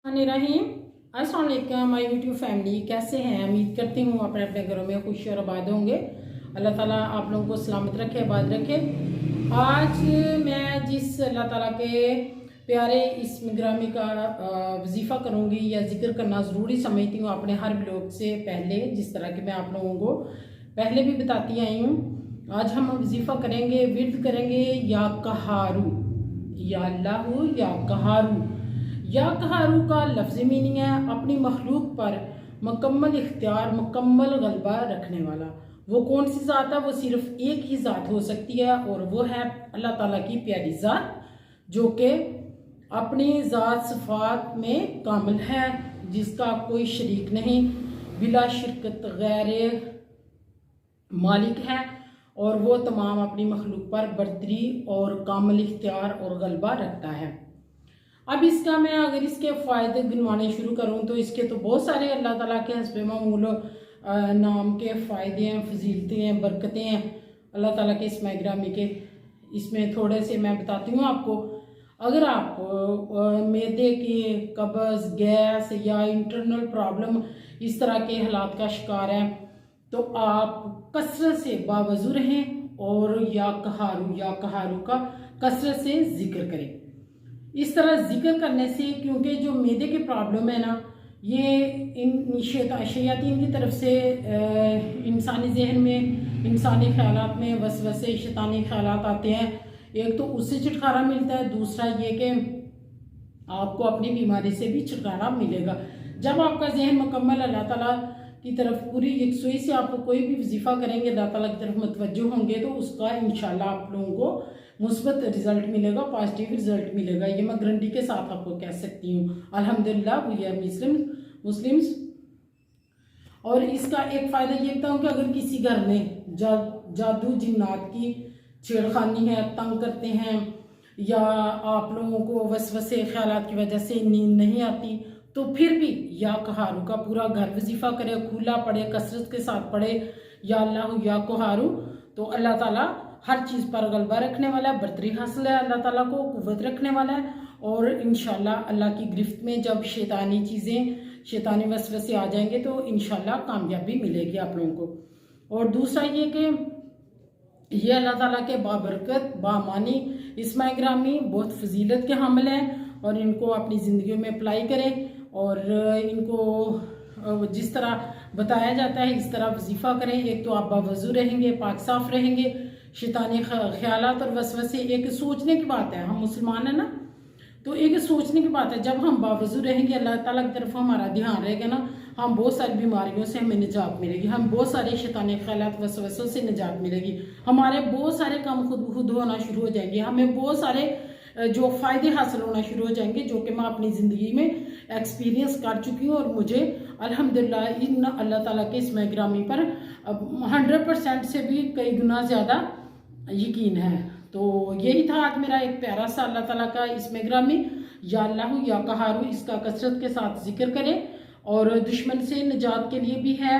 रहीम अस्सलाम वालेकुम my YouTube family, कैसे हैं? उम्मीद करती हूँ अपने अपने घरों में खुश और आबाद होंगे। अल्लाह ताला आप लोगों को सलामत रखे, आबाद रखे। आज मैं जिस अल्लाह ताला के प्यारे इस्म ग्रामी का वजीफ़ा करूँगी या जिक्र करना ज़रूरी समझती हूँ अपने हर ब्लॉग से पहले, जिस तरह के मैं आप लोगों को पहले भी बताती आई हूँ। आज हम वजीफ़ा करेंगे, विर्द करेंगे या कहारू, या अल्लाहू या कहारू। या कहारू का लफ्ज़ मीनिंग है अपनी मखलूक पर मुकम्मल इख्तियार, मुकम्मल गलबा रखने वाला। वो कौन सी ज़ात है? वो सिर्फ एक ही ज़ात हो सकती है और वो है अल्लाह ताला की प्यारी ज़ात, जो कि अपनी ज़ात सिफ़ात में कामिल है, जिसका कोई शरीक नहीं, बिला शिरकत गैर मालिक है, और वो तमाम अपनी मखलूक पर बरतरी और कामिल इख्तियार और गलबा रखता है। अब इसका मैं अगर इसके फ़ायदे गिनवाने शुरू करूँ तो इसके तो बहुत सारे अल्लाह ताला के हस्बे मामूल नाम के फ़ायदे हैं, फजीलतें हैं, बरकतें हैं अल्लाह ताला के इस्म ग्रामी के। इसमें थोड़े से मैं बताती हूँ आपको। अगर आप मैदे की कब्ज़, गैस या इंटरनल प्रॉब्लम इस तरह के हालात का शिकार हैं तो आप कसरत से बावजू रहें और या कहारू का कसरत से जिक्र करें। इस तरह जिक्र करने से, क्योंकि जो मैदे की प्रॉब्लम है ना, ये इन शयातीन की तरफ से इंसानी जहन में, इंसानी ख्यालात में वसवसे शैतानी ख्यालात आते हैं। एक तो उससे छुटकारा मिलता है, दूसरा ये कि आपको अपनी बीमारी से भी छुटकारा मिलेगा। जब आपका जहन मुकम्मल अल्लाह ताला की तरफ पूरी यकसुई से आप कोई भी वजीफ़ा करेंगे, अल्लाह ताला की तरफ मुतवज्जो होंगे, तो उसका इंशाल्लाह आप लोगों को मुस्बत रिजल्ट मिलेगा, पॉजिटिव रिजल्ट मिलेगा। ये मैं गारंटी के साथ आपको कह सकती हूँ। अल्हम्दुलिल्लाह वी आर मुस्लिम्स। और इसका एक फ़ायदा ये बताऊँ कि अगर किसी घर में जादू जिन्नात की छेड़खानी है, तंग करते हैं, या आप लोगों को वसवसे ख्यालात की वजह से नींद नहीं आती, तो फिर भी या कहारू का पूरा घर वजीफ़ा करे, खुला पढ़े, कसरत के साथ पढ़े या अल्लाह या कहारू, तो अल्लाह ताला हर चीज़ पर गलबा रखने वाला है, बरतरी हासिल है, अल्लाह ताला को कुव्वत रखने वाला है। और इंशाल्लाह अल्लाह की गिरफ्त में जब शैतानी चीज़ें, शैतानी वसवसे आ जाएंगे तो इंशाल्लाह कामयाबी मिलेगी आप लोगों को। और दूसरा ये कि ये अल्लाह ताला के बाबरकत बामानी इस्म ग्रामी बहुत फजीलत के हामिल हैं, और इनको अपनी ज़िंदगी में अप्लाई करें और इनको जिस तरह बताया जाता है इस तरह वजीफ़ा करें। एक तो आप बावजू रहेंगे, पाक साफ रहेंगे, शैतानी ख्यालात और वसवसे, एक सोचने की बात है, हम मुसलमान हैं ना, तो एक सोचने की बात है। जब हम बावजू रहेंगे, अल्लाह ताला की तरफ हमारा ध्यान रहेगा ना, हम बहुत सारी बीमारियों से हमें निजात मिलेगी, हम बहुत सारे शैतानी ख्यालात वसवसों से निजात मिलेगी, हमारे बहुत सारे काम खुद होना शुरू हो जाएंगे, हमें बहुत सारे जो फ़ायदे हासिल होना शुरू हो जाएंगे, जो कि मैं अपनी ज़िंदगी में एक्सपीरियंस कर चुकी हूँ। और मुझे अल्हम्दुलिल्लाह इन अल्लाह ताला के इस्म ग्रामी पर 100% से भी कई गुना ज़्यादा यकीन है। तो यही था आज मेरा एक प्यारा सा अल्लाह ताला का इस्म ग्रामी, या अल्लाह या कहारू। इसका कसरत के साथ जिक्र करें, और दुश्मन से निजात के लिए भी है,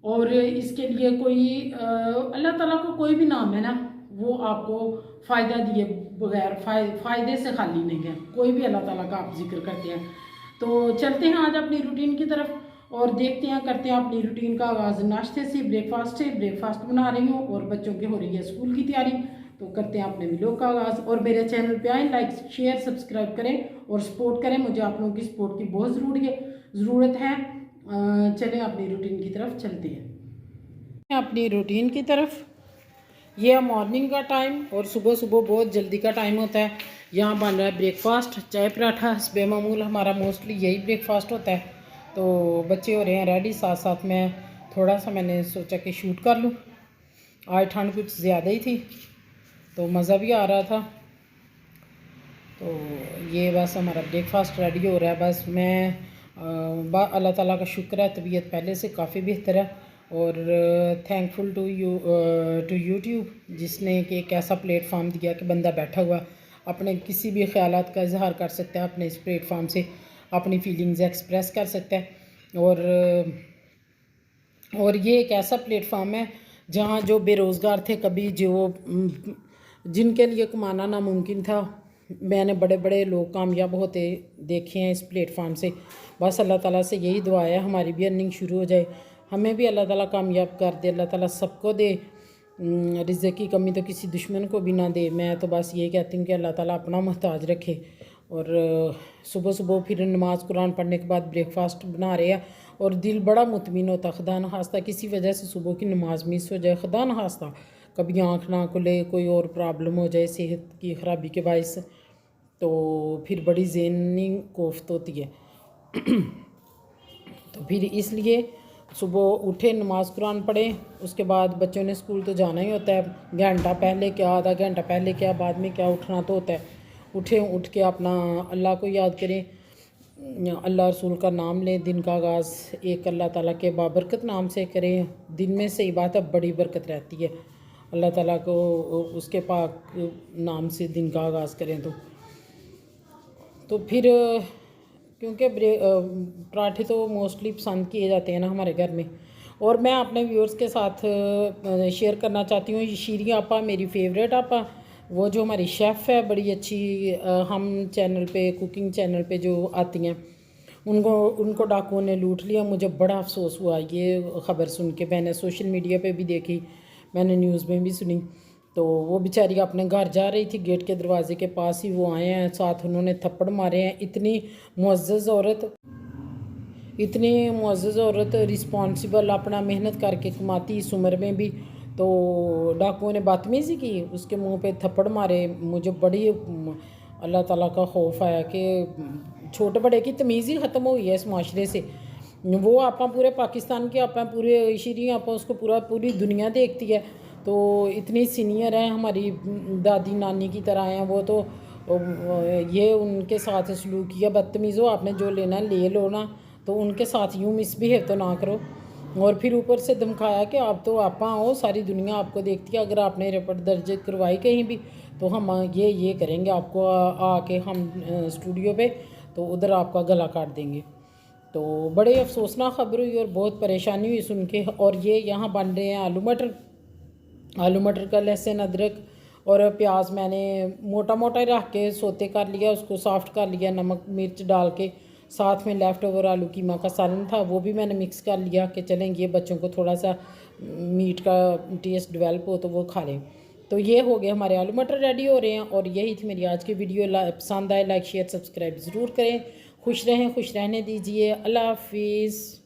और इसके लिए कोई अल्लाह ताला को कोई भी नाम है ना, वो आपको फ़ायदा दिए बगैर, फ़ायदे से खाली नहीं है। कोई भी अल्लाह ताला का आप जिक्र करते हैं। तो चलते हैं आज अपनी रूटीन की तरफ और देखते हैं, करते हैं अपनी रूटीन का आगाज़ नाश्ते से, ब्रेकफास्ट से। ब्रेकफास्ट बना रही हूँ और बच्चों की हो रही है स्कूल की तैयारी, तो करते हैं अपने वीडियो का आगाज़। और मेरे चैनल पे आएँ, लाइक शेयर सब्सक्राइब करें और सपोर्ट करें, मुझे आप लोगों की सपोर्ट की बहुत ज़रूरत है। चलें अपनी रूटीन की तरफ चलते हैं। अपनी रूटीन की तरफ, ये मॉर्निंग का टाइम और सुबह सुबह बहुत जल्दी का टाइम होता है। यहाँ बन रहा है ब्रेकफास्ट, चाय पराठा हस्बे मामूल, हमारा मोस्टली यही ब्रेकफास्ट होता है। तो बच्चे हो रहे हैं रेडी, साथ साथ में थोड़ा सा मैंने सोचा कि शूट कर लूँ। आज ठंड कुछ ज़्यादा ही थी तो मज़ा भी आ रहा था। तो ये बस हमारा ब्रेकफास्ट रेडी हो रहा है। बस मैं अल्लाह ताला का शुक्र है, तबीयत पहले से काफ़ी बेहतर है, और थैंकफुल टू यूट्यूब, जिसने कि एक ऐसा प्लेटफॉर्म दिया कि बंदा बैठा हुआ अपने किसी भी ख्यालात का इजहार कर सकता है, अपने इस प्लेटफॉर्म से अपनी फीलिंग्स एक्सप्रेस कर सकता है। और ये एक ऐसा प्लेटफॉर्म है जहाँ जो बेरोज़गार थे, कभी जो जिनके लिए कमाना नामुमकिन था, मैंने बड़े बड़े लोग कामयाब होते देखे हैं इस प्लेटफार्म से। बस अल्लाह ताला से यही दुआ है हमारी भी अर्निंग शुरू हो जाए, हमें भी अल्लाह ताला कामयाब कर दे, अल्लाह ताला सबको दे। रिज़्क़ की कमी तो किसी दुश्मन को भी ना दे। मैं तो बस ये कहती हूँ कि अल्लाह ताला अपना मोहताज रखे। और सुबह सुबह फिर नमाज़ कुरान पढ़ने के बाद ब्रेकफास्ट बना रहे हैं और दिल बड़ा मुतमिन होता। खुदा न खास्ता किसी वजह से सुबह की नमाज़ मिस हो जाए, खुदा न खास्ता कभी आँख ना खुले, कोई और प्रॉब्लम हो जाए सेहत की ख़राबी के बायस, तो फिर बड़ी ज़हनी कोफ्त होती है। तो फिर इसलिए सुबह उठे, नमाज़ कुरान पढ़े, उसके बाद बच्चों ने स्कूल तो जाना ही होता है। घंटा पहले क्या, आधा घंटा पहले क्या, बाद में क्या, उठना तो होता है। उठ के अपना अल्लाह को याद करें, अल्लाह रसूल का नाम लें। दिन का आगाज़ एक अल्लाह ताला के बाबरकत नाम से करें। दिन में सही बात है बड़ी बरकत रहती है। अल्लाह ताला को उसके पाक नाम से दिन का आगाज़ करें तो फिर क्योंकि पराठे तो मोस्टली पसंद किए जाते हैं ना हमारे घर में। और मैं अपने व्यूअर्स के साथ शेयर करना चाहती हूँ, शीरी आपा मेरी फेवरेट आपा, वो जो हमारी शेफ़ है बड़ी अच्छी, हम चैनल पे, कुकिंग चैनल पे जो आती हैं, उनको डाकुओं ने लूट लिया। मुझे बड़ा अफसोस हुआ ये ख़बर सुन के। मैंने सोशल मीडिया पे भी देखी, मैंने न्यूज़ में भी सुनी। तो वो बेचारी अपने घर जा रही थी, गेट के दरवाजे के पास ही वो आए हैं, साथ उन्होंने थप्पड़ मारे हैं। इतनी मुअज़्ज़ज़ औरत रिस्पॉन्सिबल, अपना मेहनत करके कमाती इस उम्र में भी, तो डाकुओं ने बदतमीज़ी की, उसके मुंह पे थप्पड़ मारे। मुझे बड़ी अल्लाह ताला का खौफ आया कि छोटे बड़े की तमीज़ ही ख़त्म हुई है इस माशरे से। वो आप पूरे पाकिस्तान के आप पूरे शीरी आप उसको पूरी दुनिया देखती है। तो इतनी सीनियर है, हमारी दादी नानी की तरह हैं वो, तो ये उनके साथ सलूक किया बदतमीज़ हो, आपने जो लेना ले लो ना, तो उनके साथ यूँ मिसबिहेव तो ना करो। और फिर ऊपर से धमकाया कि आप तो आप हो, सारी दुनिया आपको देखती है, अगर आपने रिपोर्ट दर्ज करवाई कहीं भी तो हम ये करेंगे आपको, आके हम स्टूडियो पे तो उधर आपका गला काट देंगे। तो बड़े अफसोसनाक ख़बर हुई और बहुत परेशानी हुई सुन के। और ये यहाँ बन रहे हैं आलू मटर का लहसुन अदरक और प्याज मैंने मोटा मोटा रख के सोते कर लिया, उसको सॉफ्ट कर लिया, नमक मिर्च डाल के। साथ में लेफ़्ट ओवर आलू कीमा का सालन था, वो भी मैंने मिक्स कर लिया कि चलें ये बच्चों को थोड़ा सा मीट का टेस्ट डेवलप हो तो वो खा लें। तो ये हो गए हमारे आलू मटर रेडी हो रहे हैं। और यही थी मेरी आज की वीडियो। पसंद आए लाइक शेयर सब्सक्राइब ज़रूर करें। खुश रहें, खुश रहने दीजिए। अल्लाह हाफिज़।